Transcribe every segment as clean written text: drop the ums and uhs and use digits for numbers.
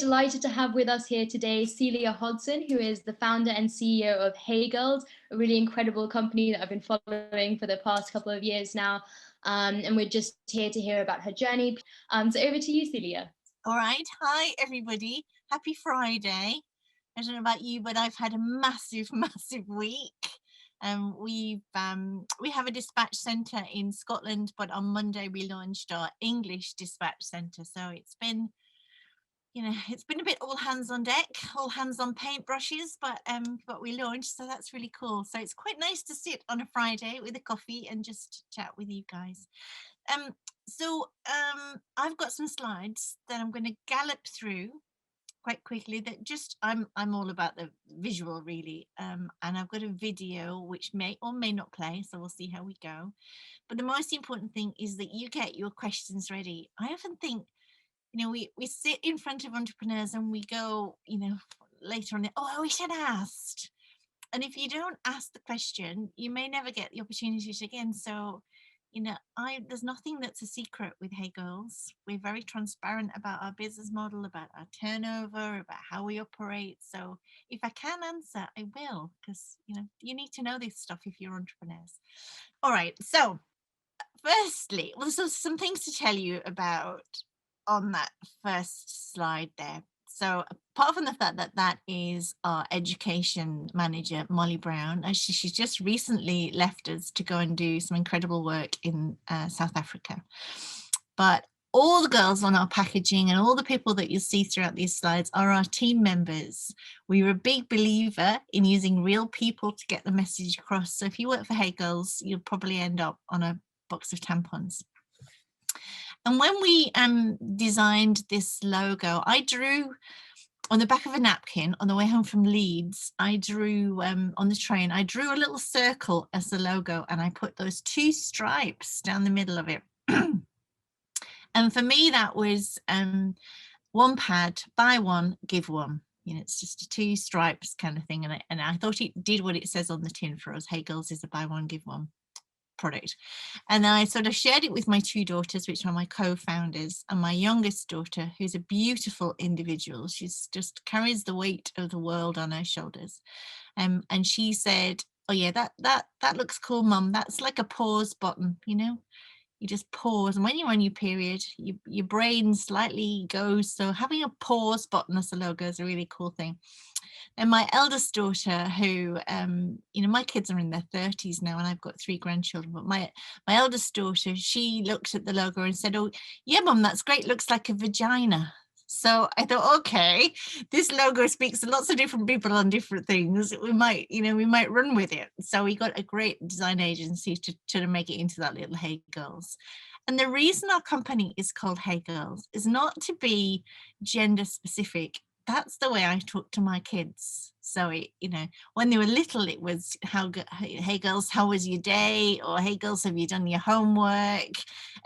delighted to have with us here today Celia Hodson, who is the founder and CEO of Hey Girls, a really incredible company that I've been following for the past couple of years now. And we're just here to hear about her journey. So over to you, Celia. All right. Hi, everybody. Happy Friday. I don't know about you, but I've had a massive week. We have a dispatch centre in Scotland, but on Monday we launched our English dispatch centre. So it's been a bit all hands on deck, all hands on paintbrushes, but we launched, so that's really cool. So it's quite nice to sit on a Friday with a coffee and just chat with you guys. I've got some slides that I'm going to gallop through quite quickly. That just I'm all about the visual, really, and I've got a video which may or may not play, so we'll see how we go. But the most important thing is that you get your questions ready. I often think, we sit in front of entrepreneurs and we go, later on, oh, I wish I'd asked. And if you don't ask the question, you may never get the opportunity to again. So, there's nothing that's a secret with Hey Girls. We're very transparent about our business model, about our turnover, about how we operate. So if I can answer, I will, because, you need to know this stuff if you're entrepreneurs. All right. So firstly, so some things to tell you about on that first slide there. So apart from the fact that that is our education manager, Molly Brown, she's just recently left us to go and do some incredible work in South Africa. But all the girls on our packaging and all the people that you see throughout these slides are our team members. We were a big believer in using real people to get the message across. So if you work for Hey Girls, you'll probably end up on a box of tampons. And when we designed this logo, I drew on the back of a napkin on the way home from Leeds. I drew on the train, I drew a little circle as the logo, and I put those two stripes down the middle of it. And for me, that was one pad, buy one, give one. It's just a two stripes kind of thing. And I thought it did what it says on the tin for us. Hey Girls is a buy one, give one product. And I sort of shared it with my two daughters, which are my co-founders, and my youngest daughter, who's a beautiful individual. She's just carries the weight of the world on her shoulders. And she said, oh yeah, that looks cool, Mum. That's like a pause button, you just pause, and when you're on your period, your brain slightly goes. So having a pause button as a logo is a really cool thing. And my eldest daughter, who, my kids are in their 30s now, and I've got 3 grandchildren, but my eldest daughter, she looked at the logo and said, oh, yeah, Mum, that's great. Looks like a vagina. So I thought, okay, this logo speaks to lots of different people on different things. We might run with it. So we got a great design agency to make it into that little Hey Girls. And the reason our company is called Hey Girls is not to be gender specific. That's the way I talk to my kids. So, when they were little, it was, hey girls, how was your day? Or hey girls, have you done your homework?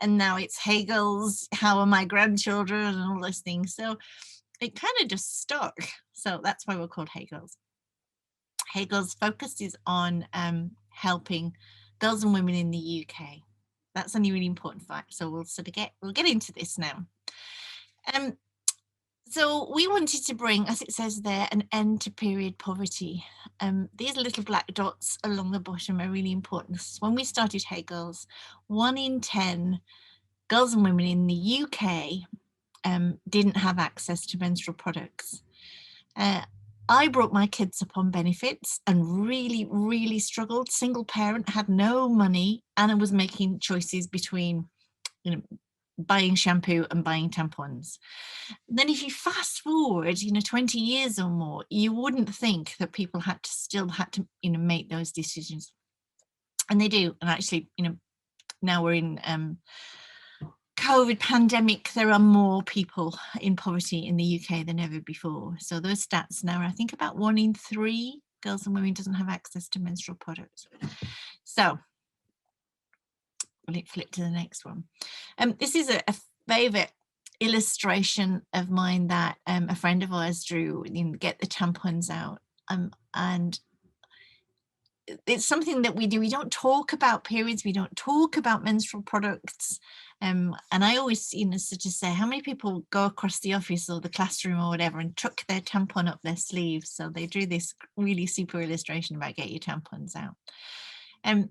And now it's hey girls, how are my grandchildren? And all those things. So it kind of just stuck. So that's why we're called Hey Girls. Hey Girls focuses on helping girls and women in the UK. That's a really important fact. So we'll get into this now. So we wanted to bring, as it says there, an end to period poverty. These little black dots along the bottom are really important. When we started Hey Girls, 1 in 10 girls and women in the UK didn't have access to menstrual products. I brought my kids up on benefits and really, really struggled. Single parent, had no money, and I was making choices between, buying shampoo and buying tampons. Then if you fast forward 20 years or more, you wouldn't think that people still had to make those decisions, and they do. And actually, now we're in COVID pandemic, there are more people in poverty in the UK than ever before. So those stats now are, I think, about 1 in 3 girls and women doesn't have access to menstrual products. So flip to the next one. This is a favorite illustration of mine that a friend of ours drew. Get the tampons out, and it's something that we do. We don't talk about periods. We don't talk about menstrual products. And I always, sort of say, how many people go across the office or the classroom or whatever and tuck their tampon up their sleeves? So they drew this really super illustration about get your tampons out. And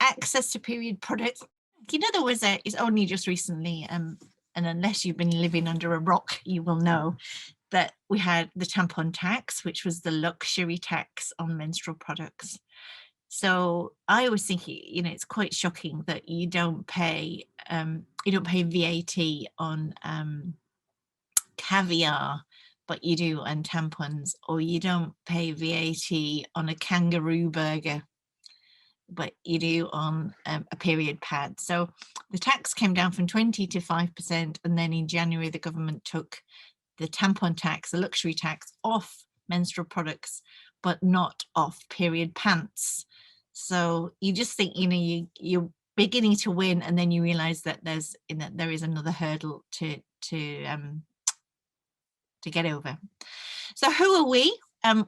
access to period products. There was it's only just recently, and unless you've been living under a rock, you will know that we had the tampon tax, which was the luxury tax on menstrual products. So I always think, it's quite shocking that you don't pay VAT on caviar, but you do on tampons, or you don't pay VAT on a kangaroo burger, but you do on a period pad. So the tax came down from 20 to 5%, and then in January the government took the tampon tax, the luxury tax, off menstrual products, but not off period pants. So you just think, you're beginning to win, and then you realize that there is another hurdle to get over. So who are we?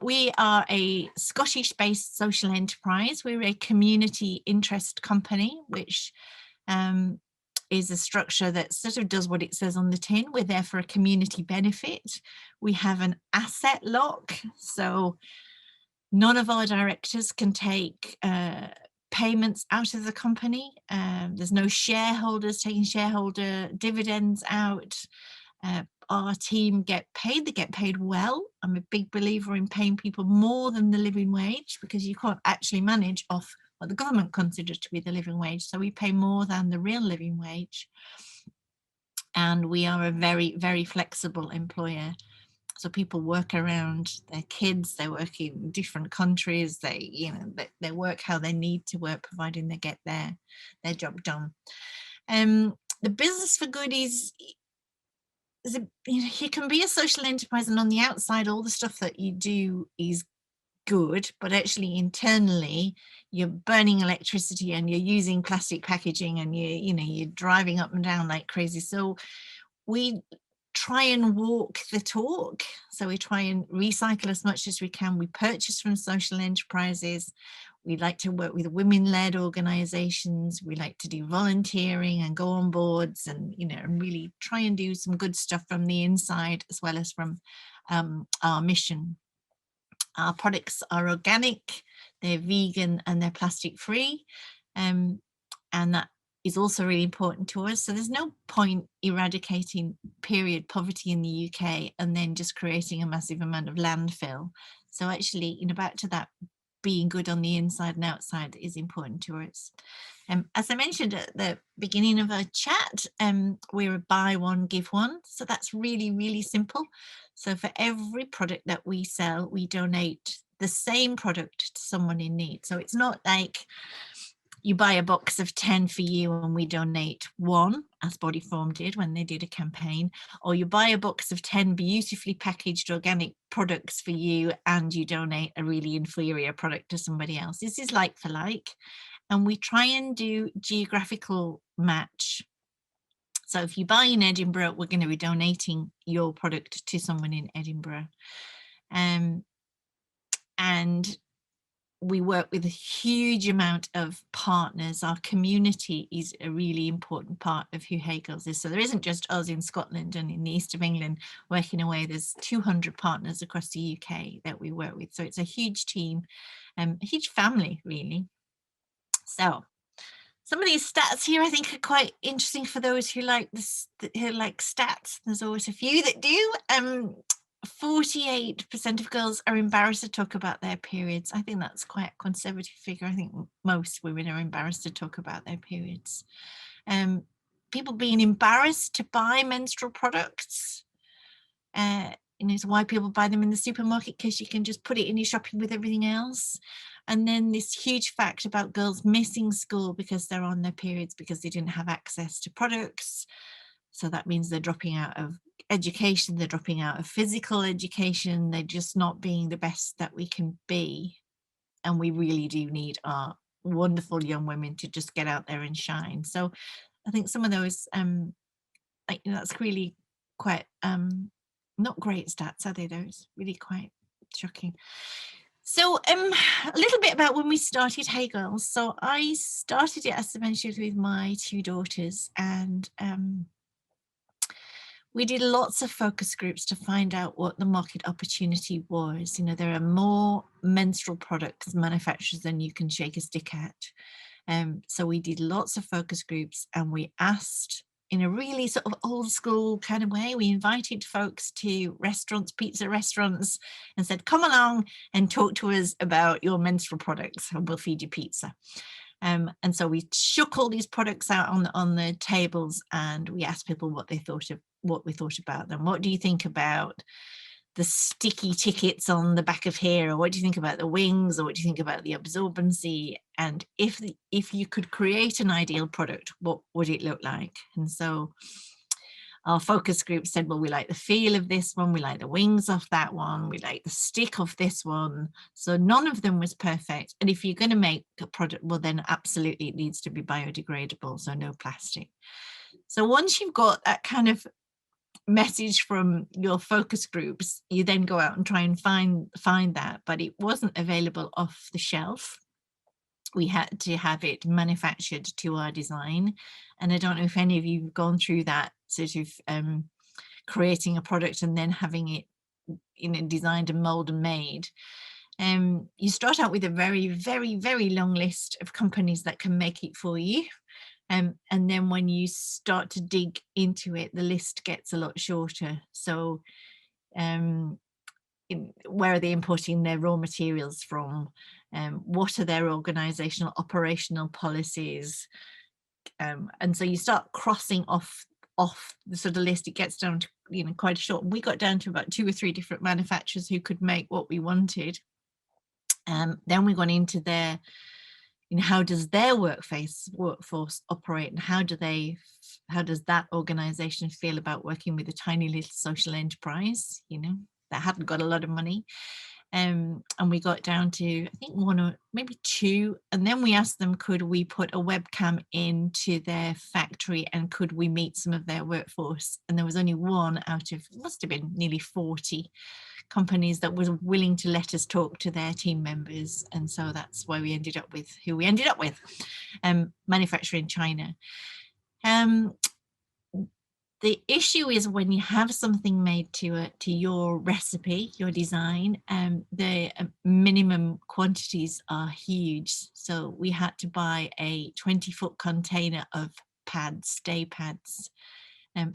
We are a Scottish-based social enterprise. We're a community interest company, which is a structure that sort of does what it says on the tin. We're there for a community benefit. We have an asset lock, so none of our directors can take payments out of the company. There's no shareholders taking shareholder dividends out. Our team get paid. They get paid well. I'm a big believer in paying people more than the living wage, because you can't actually manage off what the government considers to be the living wage. So we pay more than the real living wage. And we are a very, very flexible employer. So people work around their kids, they work in different countries, they work how they need to work, providing they get their job done. The business for good is you can be a social enterprise, and on the outside all the stuff that you do is good, but actually internally you're burning electricity and you're using plastic packaging, and you're driving up and down like crazy. So we try and walk the talk. So we try and recycle as much as we can. We purchase from social enterprises. We like to work with women-led organizations. We like to do volunteering and go on boards, and and really try and do some good stuff from the inside as well as from our mission. Our products are organic, they're vegan, and they're plastic free, and that is also really important to us. So there's no point eradicating period poverty in the UK and then just creating a massive amount of landfill. So actually, back to that, being good on the inside and outside is important to us. As I mentioned at the beginning of our chat, we're a buy one, give one. So that's really, really simple. So for every product that we sell, we donate the same product to someone in need. So it's not like you buy a box of 10 for you and we donate one, as Bodyform did when they did a campaign, or you buy a box of 10 beautifully packaged organic products for you and you donate a really inferior product to somebody else. This is like for like, and we try and do geographical match. So if you buy in Edinburgh, we're going to be donating your product to someone in Edinburgh. And we work with a huge amount of partners. Our community is a really important part of who Hegels is. So there isn't just us in Scotland and in the east of England working away. There's 200 partners across the UK that we work with. So it's a huge team, a huge family, really. So some of these stats here I think are quite interesting for those who like this, who like stats. There's always a few that do. 48% of girls are embarrassed to talk about their periods. I think that's quite a conservative figure. I think most women are embarrassed to talk about their periods. People being embarrassed to buy menstrual products. It's why people buy them in the supermarket, because you can just put it in your shopping with everything else. And then this huge fact about girls missing school because they're on their periods because they didn't have access to products. So that means they're dropping out of education, they're dropping out of physical education, they're just not being the best that we can be. And we really do need our wonderful young women to just get out there and shine. So I think some of those, that's really quite, not great stats, are they? Those really quite shocking. So a little bit about when we started Hey Girls. So I started it, as I mentioned, with my two daughters, and we did lots of focus groups to find out what the market opportunity was. You know, there are more menstrual products manufacturers than you can shake a stick at. So we did lots of focus groups, and we asked, in a really sort of old school kind of way, we invited folks to restaurants, pizza restaurants, and said, come along and talk to us about your menstrual products and we'll feed you pizza. And so we shook all these products out on the tables, and we asked people what we thought about them. What do you think about the sticky tickets on the back of here, or what do you think about the wings, or what do you think about the absorbency? And if you could create an ideal product, what would it look like? And so our focus group said, well, we like the feel of this one, we like the wings of that one, we like the stick of this one. So none of them was perfect. And if you're going to make a product, well, then absolutely it needs to be biodegradable, so no plastic. So once you've got that kind of message from your focus groups, you then go out and try and find that, but it wasn't available off the shelf. We had to have it manufactured to our design. And I don't know if any of you have gone through that sort of creating a product and then having it, you know, designed and mold and made. You start out with a very, very, very long list of companies that can make it for you. And then when you start to dig into it, the list gets a lot shorter. So where are they importing their raw materials from? What are their organizational operational policies? And so you start crossing off the sort of list. It gets down to, you know, quite short. We got down to about 2 or 3 different manufacturers who could make what we wanted. Then we got into their, you know, how does their workforce operate, and how does that organization feel about working with a tiny little social enterprise, you know, that hadn't got a lot of money. And we got down to, I think, 1 or maybe 2, and then we asked them, could we put a webcam into their factory and could we meet some of their workforce? And there was only 1 out of, it must have been nearly 40 companies that was willing to let us talk to their team members. And so that's why we ended up with who we ended up with, manufacturing China. The issue is when you have something made to your recipe, your design, the minimum quantities are huge. So we had to buy a 20-foot container of pads, day pads,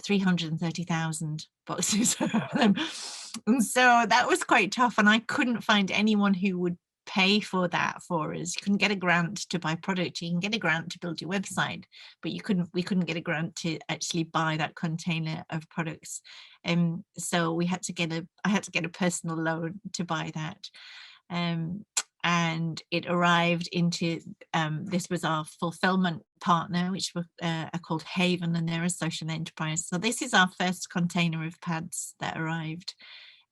330,000 boxes of them. And so that was quite tough, and I couldn't find anyone who would pay for that for us. You couldn't get a grant to buy product. You can get a grant to build your website, but we couldn't get a grant to actually buy that container of products. So I had to get a personal loan to buy that. And it arrived into, this was our fulfillment partner, which are called Haven, and they're a social enterprise. So this is our first container of pads that arrived.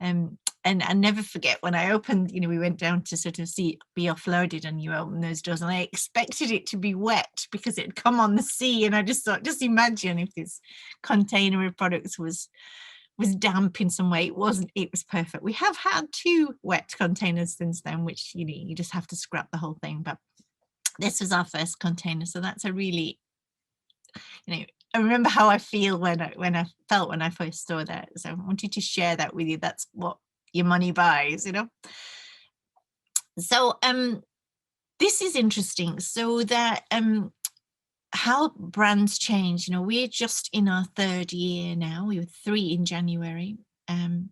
And I never forget when I opened, you know, we went down to sort of be offloaded, and you open those doors, and I expected it to be wet because it had come on the sea. And I just thought, just imagine if this container of products was damp in some way. It wasn't. It was perfect. We have had 2 wet containers since then, which, you know, you just have to scrap the whole thing. But this was our first container, so that's a really, you know, I remember how I feel when I felt when I first saw that. So I wanted to share that with you. That's what your money buys, you know. So this is interesting. So that how brands change. You know, we're just in our 3rd year now. We were 3 in January. And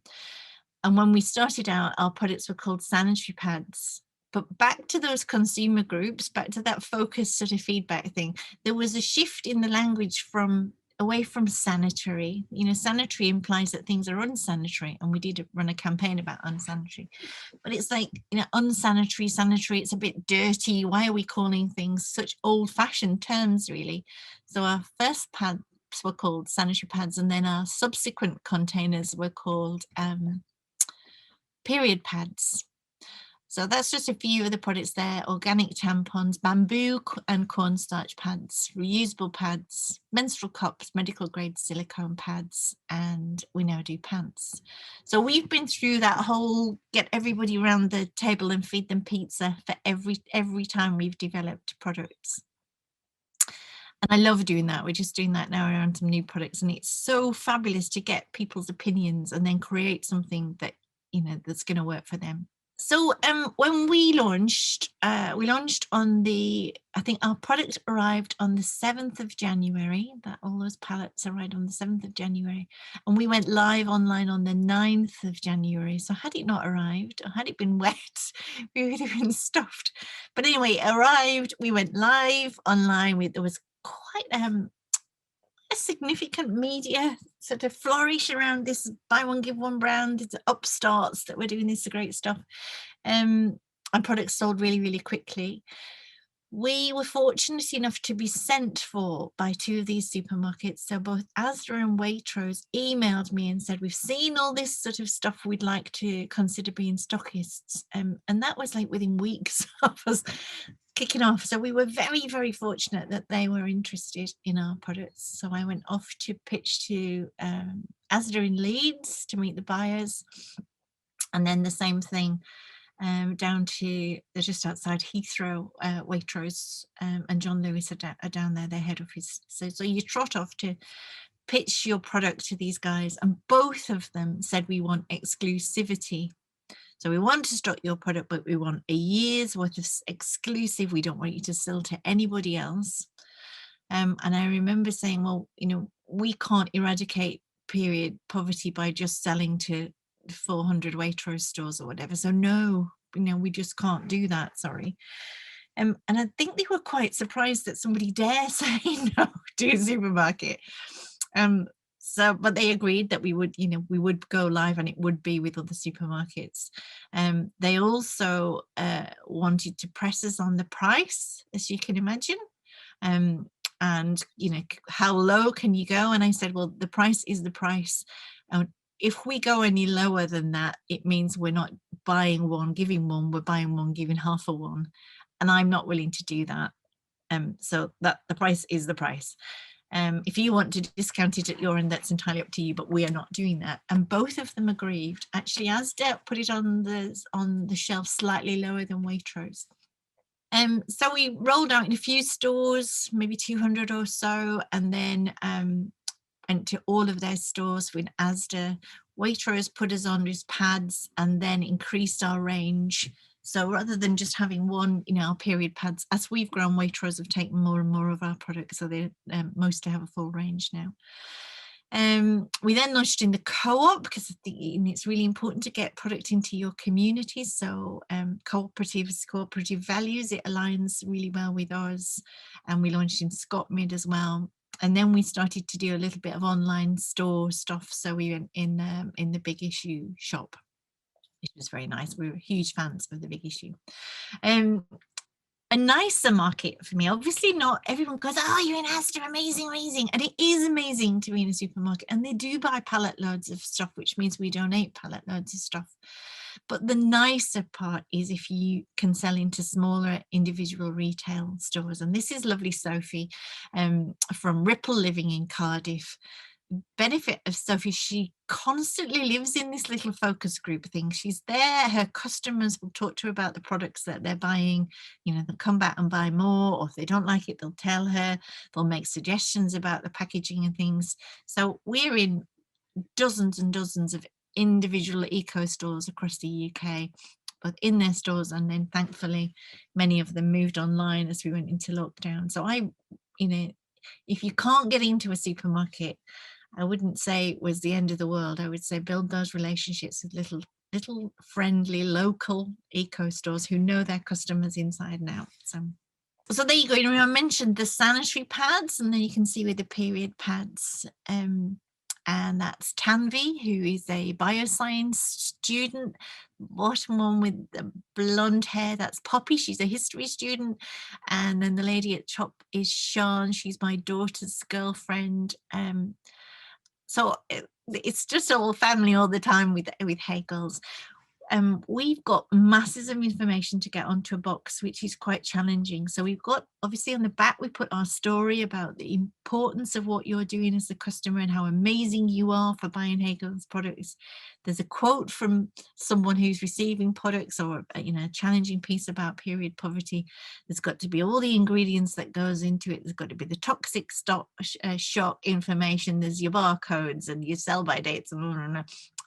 when we started out, our products were called sanitary pads. But back to those consumer groups, back to that focus sort of feedback thing, there was a shift in the language away from sanitary. You know, sanitary implies that things are unsanitary, and we did run a campaign about unsanitary. But it's like, you know, unsanitary, sanitary, it's a bit dirty. Why are we calling things such old-fashioned terms, really? So our first pads were called sanitary pads, and then our subsequent containers were called period pads. So that's just a few of the products there: organic tampons, bamboo and cornstarch pads, reusable pads, menstrual cups, medical grade silicone pads, and we now do pants. So we've been through that whole get everybody around the table and feed them pizza for every time we've developed products. And I love doing that. We're just doing that now around some new products, and it's so fabulous to get people's opinions and then create something that, you know, that's going to work for them. So when we launched on the, I think our product arrived on the 7th of January, that all those pallets arrived on the 7th of January, and we went live online on the 9th of January. So had it not arrived, or had it been wet, we would have been stuffed. But anyway, it arrived, we went live online. There was quite a significant media sort of flourish around this buy one give one brand. It's upstarts that were doing this great stuff, and products sold really, really quickly. We were fortunate enough to be sent for by 2 of these supermarkets. So both ASDA and Waitrose emailed me and said, we've seen all this sort of stuff, we'd like to consider being stockists. And that was like within weeks of us kicking off. So we were very, very fortunate that they were interested in our products. So I went off to pitch to ASDA in Leeds to meet the buyers. And then the same thing down to, they're just outside Heathrow, Waitrose and John Lewis are down there, their head office. So you trot off to pitch your product to these guys, and both of them said, we want exclusivity. So we want to stock your product, but we want a year's worth of exclusive. We don't want you to sell to anybody else. And I remember saying, well, you know, we can't eradicate period poverty by just selling to 400 Waitrose stores or whatever. So no, you know, we just can't do that. Sorry. And I think they were quite surprised that somebody dare say no to a supermarket. So, but they agreed that we would, you know, we would go live and it would be with other supermarkets. They also wanted to press us on the price, as you can imagine. And, you know, how low can you go? And I said, well, the price is the price. If we go any lower than that, it means we're not buying one, giving one, we're buying one, giving half a one. And I'm not willing to do that. So that the price is the price. If you want to discount it at your end, that's entirely up to you, but we are not doing that. And both of them agreed. Actually, ASDA put it on the shelf slightly lower than Waitrose. So we rolled out in a few stores, maybe 200 or so, and then went to all of their stores with ASDA. Waitrose put us on with pads and then increased our range. So rather than just having one, you know, our period pads, as we've grown, Waitrose have taken more and more of our products, so they mostly have a full range now. We then launched in the co-op because I think it's really important to get product into your community. So cooperative values, it aligns really well with ours. And we launched in Scotmid as well. And then we started to do a little bit of online store stuff. So we went in the Big Issue shop, which was very nice. We were huge fans of the Big Issue. A nicer market for me, obviously not everyone goes, oh, you're in Asda, amazing. And it is amazing to be in a supermarket. And they do buy pallet loads of stuff, which means we donate pallet loads of stuff. But the nicer part is if you can sell into smaller individual retail stores. And this is lovely Sophie from Ripple living in Cardiff. Benefit of Sophie, she constantly lives in this little focus group thing. She's there, her customers will talk to her about the products that they're buying, you know, they'll come back and buy more, or if they don't like it, they'll tell her, they'll make suggestions about the packaging and things. So we're in dozens and dozens of individual eco stores across the UK, both in their stores, and then thankfully many of them moved online as we went into lockdown. So you know, if you can't get into a supermarket, I wouldn't say it was the end of the world. I would say build those relationships with little friendly local eco stores who know their customers inside and out. So there you go. You know, I mentioned the sanitary pads, and then you can see with the period pads. And that's Tanvi, who is a bioscience student. Bottom one with the blonde hair, that's Poppy. She's a history student. And then the lady at top is Sean. She's my daughter's girlfriend. So it's just all family all the time with Hey Girls. we've got masses of information to get onto a box, which is quite challenging. So we've got, obviously on the back, we put our story about the importance of what you're doing as a customer and how amazing you are for buying Hegel's products. There's a quote from someone who's receiving products, or a challenging piece about period poverty. There's got to be all the ingredients that goes into it. There's got to be the toxic shock information. There's your barcodes and your sell by dates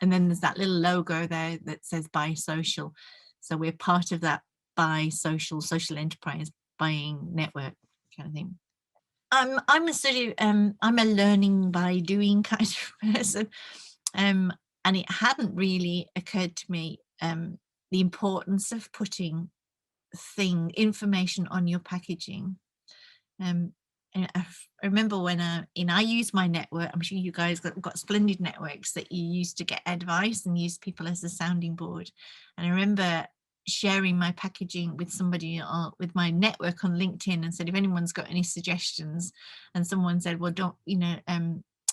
and then there's that little logo there that says buy social. So we're part of that buy social enterprise buying network kind of thing. I'm a sort of I'm a learning by doing kind of person, and it hadn't really occurred to me the importance of putting information on your packaging. And I remember when I use my network. I'm sure you guys got splendid networks that you use to get advice and use people as a sounding board. And I remember sharing my packaging with somebody with my network on LinkedIn and said, if anyone's got any suggestions, and someone said, well,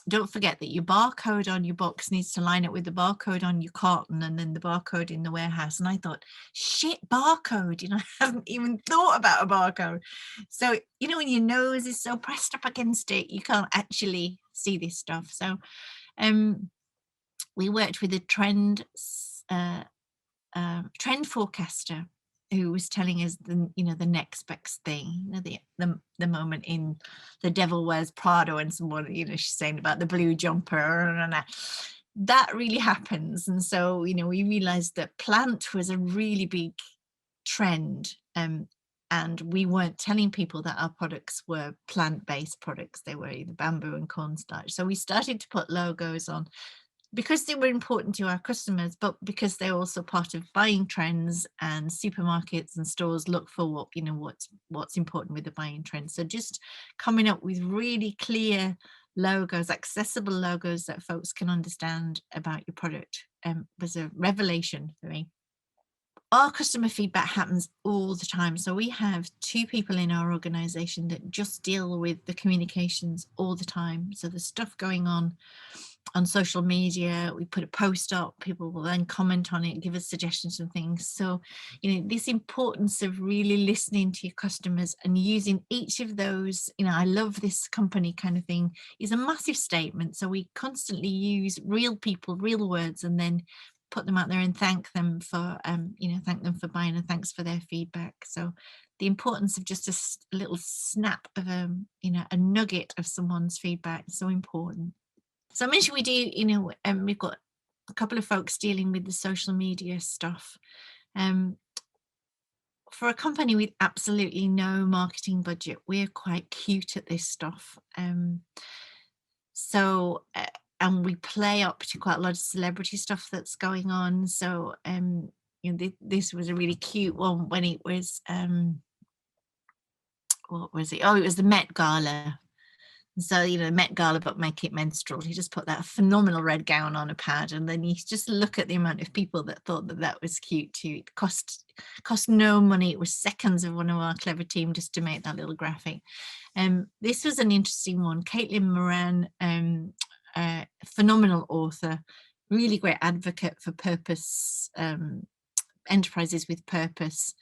don't forget that your barcode on your box needs to line up with the barcode on your carton and then the barcode in the warehouse. And I thought, shit, barcode, I haven't even thought about a barcode. So, when your nose is so pressed up against it, you can't actually see this stuff. So we worked with a trend forecaster who was telling us the next best thing, the moment in The Devil Wears Prada, and someone, she's saying about the blue jumper, and that really happens. And so, we realized that plant was a really big trend, and we weren't telling people that our products were plant-based products. They were either bamboo and cornstarch. So we started to put logos on, because they were important to our customers, but because they're also part of buying trends, and supermarkets and stores look for what's important with the buying trends. So just coming up with really clear logos, accessible logos that folks can understand about your product was a revelation for me. Our customer feedback happens all the time. So we have 2 people in our organization that just deal with the communications all the time. So the stuff going on social media, we put a post up, people will then comment on it, give us suggestions and things. So, this importance of really listening to your customers and using each of those, I love this company kind of thing, is a massive statement. So we constantly use real people, real words, and then put them out there and thank them for buying, and thanks for their feedback. So the importance of just a little snap of a nugget of someone's feedback is so important. So I mentioned we do, we've got a couple of folks dealing with the social media stuff. For a company with absolutely no marketing budget, we're quite cute at this stuff. And we play up to quite a lot of celebrity stuff that's going on. So, this was a really cute one when it was, what was it? Oh, it was the Met Gala. So, Met Gala, but make it menstrual. He just put that phenomenal red gown on a pad, and then you just look at the amount of people that thought that was cute too. It cost no money. It was seconds of one of our clever team just to make that little graphic. This was an interesting one. Caitlin Moran, phenomenal author, really great advocate for purpose, enterprises with purpose.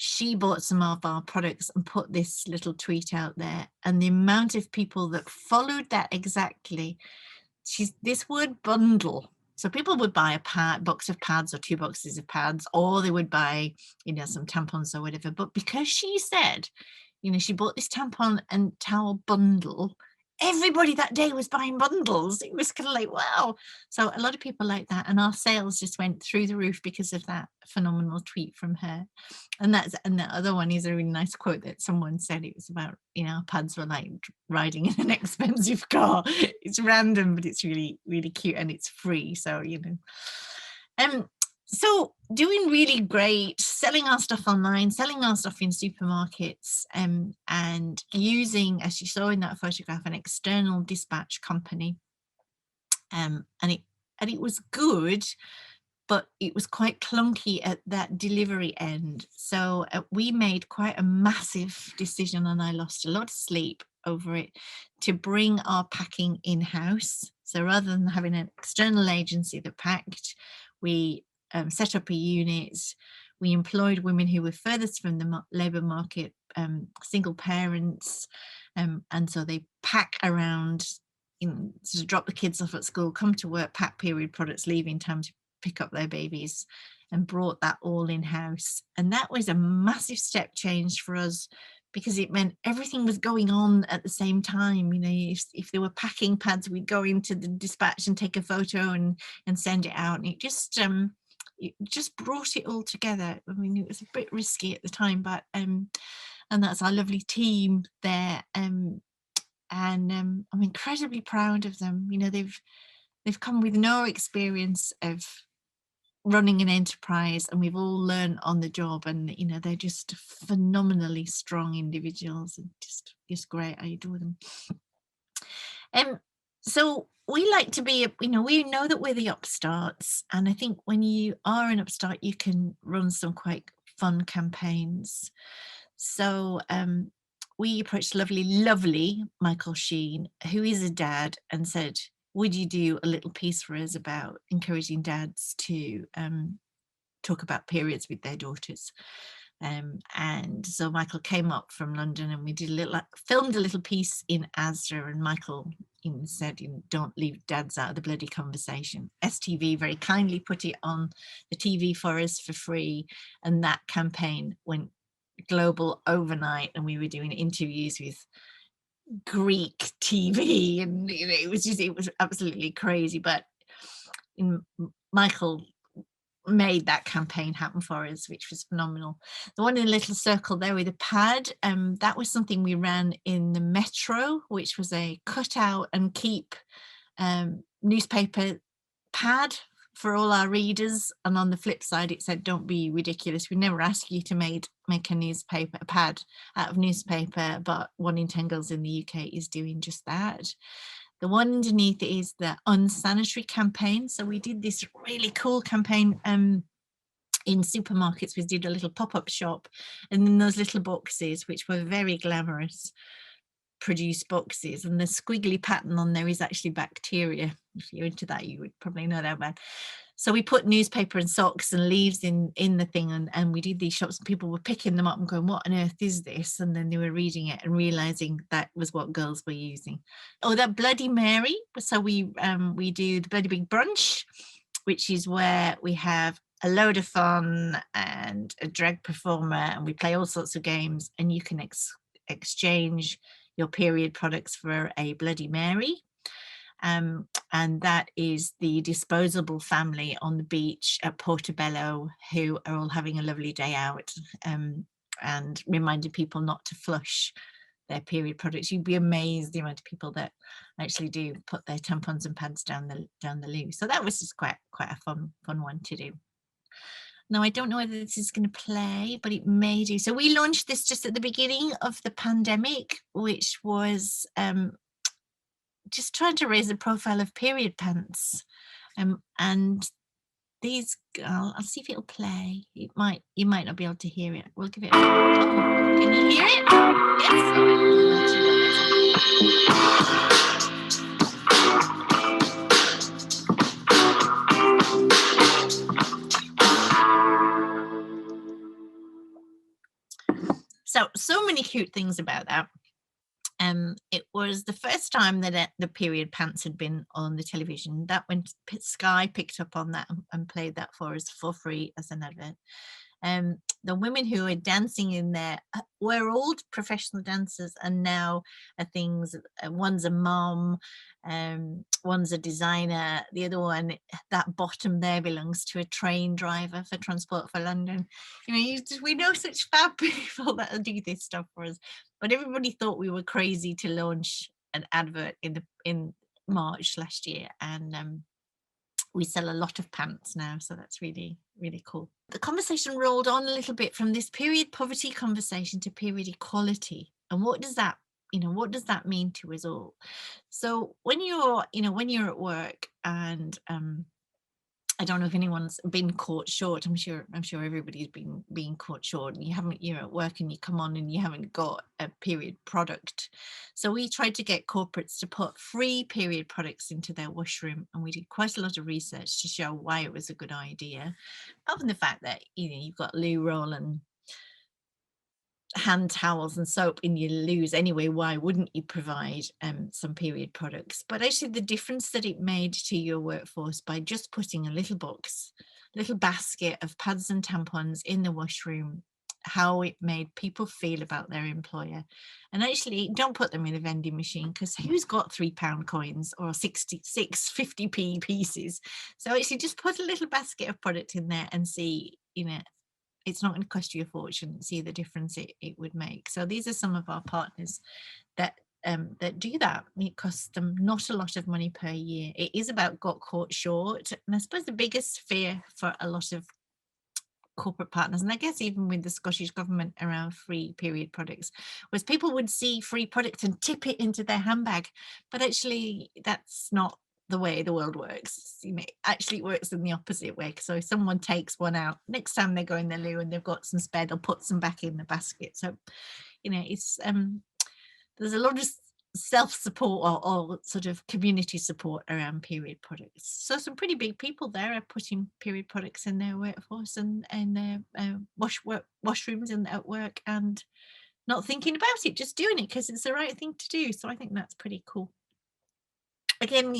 She bought some of our products and put this little tweet out there, and the amount of people that followed that exactly. This word bundle. So people would buy a box of pads or 2 boxes of pads, or they would buy, some tampons or whatever. But because she said, she bought this tampon and towel bundle, everybody that day was buying bundles. It was kind of like, wow. So a lot of people like that, and our sales just went through the roof because of that phenomenal tweet from her. And the other one is a really nice quote that someone said. It was about, pads were like riding in an expensive car. It's random, but it's really, really cute, and it's free. So, so doing really great, selling our stuff online, selling our stuff in supermarkets, and using, as you saw in that photograph, an external dispatch company. And it was good, but it was quite clunky at that delivery end. So we made quite a massive decision, and I lost a lot of sleep over it, to bring our packing in-house. So rather than having an external agency that packed, we set up a unit. We employed women who were furthest from the labour market, single parents, and so they pack around, sort of drop the kids off at school, come to work, pack period products, leave in time to pick up their babies, and brought that all in-house. And that was a massive step change for us, because it meant everything was going on at the same time. If there were packing pads, we'd go into the dispatch and take a photo and send it out, and it just brought it all together. I mean, it was a bit risky at the time, but and that's our lovely team there, and I'm incredibly proud of them. They've come with no experience of running an enterprise, and we've all learned on the job, and they're just phenomenally strong individuals, and just great. I adore them. So we like to be, we know that we're the upstarts, and I think when you are an upstart, you can run some quite fun campaigns. So we approached lovely Michael Sheen, who is a dad, and said, would you do a little piece for us about encouraging dads to talk about periods with their daughters? And so Michael came up from London, and we did filmed a little piece in ASDA, and Michael said, don't leave dads out of the bloody conversation. STV very kindly put it on the TV for us for free, and that campaign went global overnight, and we were doing interviews with Greek TV, and it was absolutely crazy. But Michael made that campaign happen for us, which was phenomenal. The one in a little circle there with a pad, that was something we ran in the Metro, which was a cut out and keep newspaper pad for all our readers. And on the flip side, it said, don't be ridiculous, we never ask you to make a pad out of newspaper, but 1 in 10 girls in the UK is doing just that. The one underneath is the unsanitary campaign. So we did this really cool campaign in supermarkets. We did a little pop-up shop, and then those little boxes, which were very glamorous, produce boxes, and the squiggly pattern on there is actually bacteria. If you're into that, you would probably know that about. So we put newspaper and socks and leaves in the thing, and we did these shops, and people were picking them up and going, what on earth is this? And then they were reading it and realizing that was what girls were using. Oh, that Bloody Mary. So we do the Bloody Big Brunch, which is where we have a load of fun and a drag performer, and we play all sorts of games, and you can exchange your period products for a Bloody Mary. And that is the disposable family on the beach at Portobello, who are all having a lovely day out, and reminding people not to flush their period products. You'd be amazed the amount of people that actually do put their tampons and pads down the loo. So that was just quite a fun one to do. Now, I don't know whether this is going to play, but it may do. So we launched this just at the beginning of the pandemic, which was just trying to raise the profile of period pants. And these, I'll see if it'll play. You might not be able to hear it. We'll give it can you hear it? Yes. So many cute things about that. It was the first time that the period pants had been on the television. That when Sky picked up on that and played that for us for free as an advert. The women who are dancing in there were old professional dancers, and now are things. One's a mom, one's a designer. The other one, that bottom there, belongs to a train driver for Transport for London. We know such fab people that do this stuff for us. But everybody thought we were crazy to launch an advert in March last year, and we sell a lot of pants now, so that's really, really cool. The conversation rolled on a little bit from this period poverty conversation to period equality, and what does that mean to us all? So when you're at work and I don't know if anyone's been caught short. I'm sure everybody's been caught short. You're at work and you come on and you haven't got a period product. So we tried to get corporates to put free period products into their washroom, and we did quite a lot of research to show why it was a good idea. Other than the fact that you've got loo roll and hand towels and soap in your loos anyway, why wouldn't you provide some period products? But actually the difference that it made to your workforce by just putting a little basket of pads and tampons in the washroom, how it made people feel about their employer. And actually don't put them in a vending machine, because who's got £3 coins or 50p pieces? So actually just put a little basket of product in there and see, it's not going to cost you a fortune. See the difference it would make. So these are some of our partners that do that. It costs them not a lot of money per year. It is about got caught short. And I suppose the biggest fear for a lot of corporate partners, and I guess even with the Scottish government around free period products, was people would see free products and tip it into their handbag. But actually that's not the way the world works. Actually it works in the opposite way. So if someone takes one out, next time they go in their loo and they've got some spare, they'll put some back in the basket. So it's there's a lot of self-support or sort of community support around period products. So some pretty big people there are putting period products in their workforce and their washrooms and at work, and not thinking about it, just doing it because it's the right thing to do. So I think that's pretty cool. Again,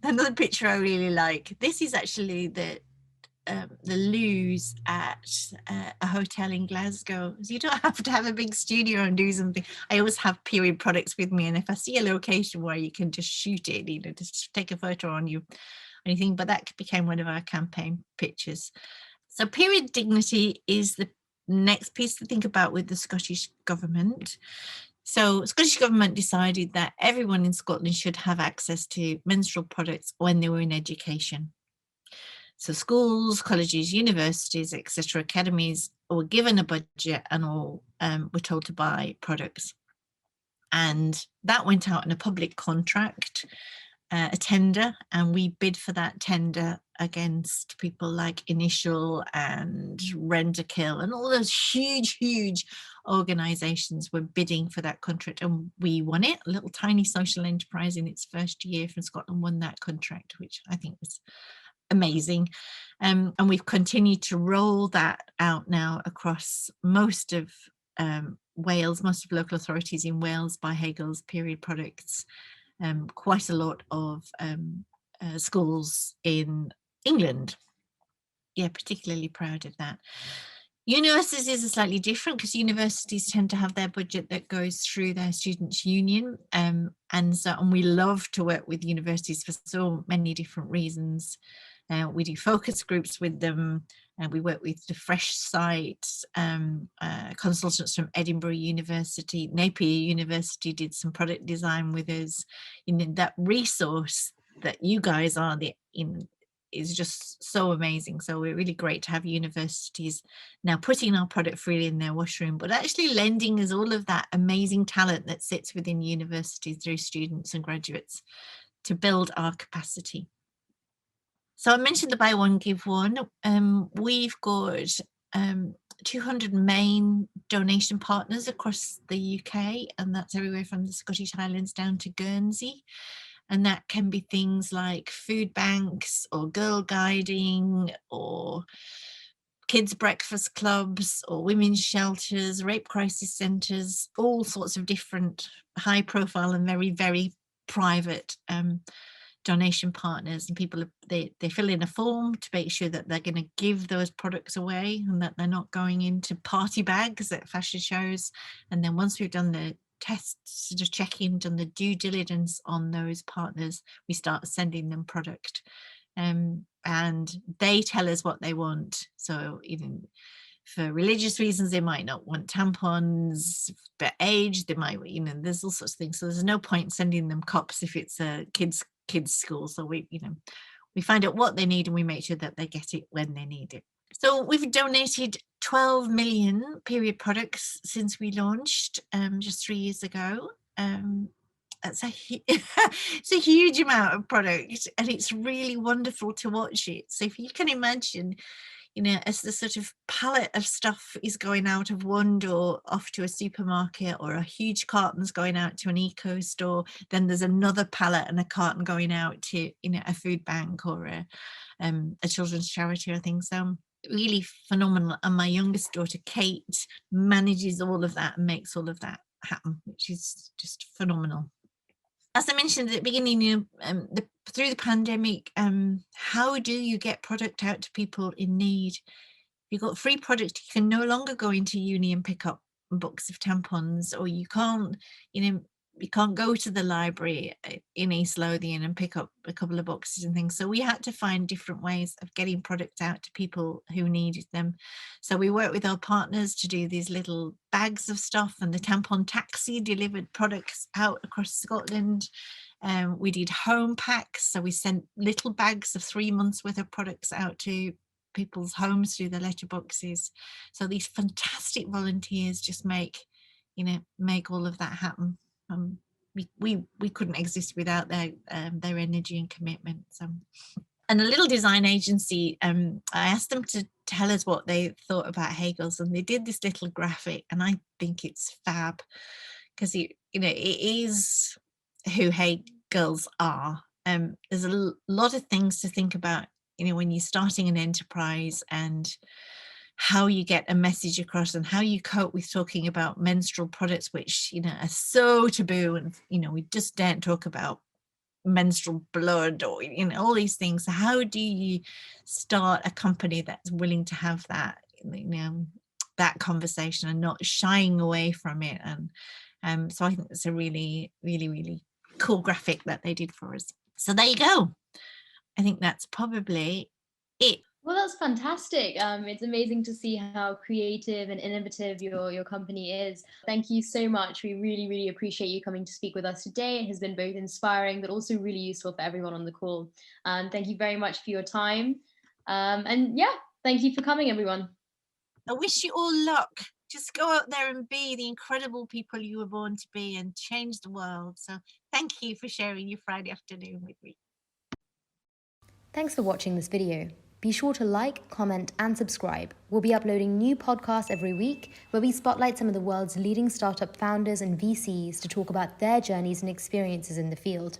another picture I really like. This is actually the loos at a hotel in Glasgow. So you don't have to have a big studio and do something. I always have period products with me, and if I see a location where you can just shoot it, just take a photo on you, anything. But that became one of our campaign pictures. So period dignity is the next piece to think about with the Scottish government. So Scottish government decided that everyone in Scotland should have access to menstrual products when they were in education. So schools, colleges, universities, etc., academies were given a budget and all were told to buy products. And that went out in a public contract, a tender, and we bid for that tender against people like Initial and Rentokil and all those huge organizations were bidding for that contract, and we won it. A little tiny social enterprise in its first year from Scotland won that contract, which I think was amazing. And we've continued to roll that out now across most of Wales, most of local authorities in Wales by Hagel's period products, quite a lot of schools in England. Yeah, particularly proud of that. Universities is slightly different because universities tend to have their budget that goes through their students' union, and we love to work with universities for so many different reasons. We do focus groups with them, and we work with the Fresh Site consultants from Edinburgh University. Napier University did some product design with us. That resource that you guys are is just so amazing. So we're really great to have universities now putting our product freely in their washroom, but actually lending us all of that amazing talent that sits within universities through students and graduates to build our capacity. So I mentioned the buy one, give one. We've got 200 main donation partners across the UK, and that's everywhere from the Scottish Highlands down to Guernsey. And that can be things like food banks or girl guiding or kids breakfast clubs or women's shelters, rape crisis centres, all sorts of different high profile and very, very private donation partners. And people, they fill in a form to make sure that they're going to give those products away and that they're not going into party bags at fashion shows. And then once we've done the tests, to check in, done the due diligence on those partners, we start sending them product, and they tell us what they want. So even for religious reasons, they might not want tampons, but age, they might, there's all sorts of things. So there's no point sending them cups if it's a kids school. So we find out what they need and we make sure that they get it when they need it. So we've donated 12 million period products since we launched just 3 years ago. it's a huge amount of product, and it's really wonderful to watch it. So if you can imagine, as the sort of pallet of stuff is going out of one door off to a supermarket, or a huge carton's going out to an eco store, then there's another pallet and a carton going out to, a food bank or a children's charity or things. So really phenomenal. And my youngest daughter, Kate, manages all of that and makes all of that happen, which is just phenomenal. As I mentioned at the beginning, through the pandemic, how do you get product out to people in need? If you've got free product, you can no longer go into uni and pick up books of tampons, or you can't, you can't go to the library in East Lothian and pick up a couple of boxes and things. So we had to find different ways of getting products out to people who needed them. So we worked with our partners to do these little bags of stuff, and the tampon taxi delivered products out across Scotland. We did home packs. So we sent little bags of 3 months worth of products out to people's homes through the letterboxes. So these fantastic volunteers just make all of that happen. We couldn't exist without their energy and commitment. So, and a little design agency, I asked them to tell us what they thought about Hegels, and they did this little graphic, and I think it's fab, because it is who Hegels are. There's a lot of things to think about, when you're starting an enterprise, and how you get a message across, and how you cope with talking about menstrual products, which are so taboo, and we just don't talk about menstrual blood, or all these things. So how do you start a company that's willing to have that that conversation and not shying away from it? And so I think it's a really, really, really cool graphic that they did for us. So there you go. I think that's probably it. Well, that's fantastic. It's amazing to see how creative and innovative your company is. Thank you so much. We really, really appreciate you coming to speak with us today. It has been both inspiring, but also really useful for everyone on the call. Thank you very much for your time. And yeah, thank you for coming, everyone. I wish you all luck. Just go out there and be the incredible people you were born to be, and change the world. So thank you for sharing your Friday afternoon with me. Thanks for watching this video. Be sure to like, comment, and subscribe. We'll be uploading new podcasts every week where we spotlight some of the world's leading startup founders and VCs to talk about their journeys and experiences in the field.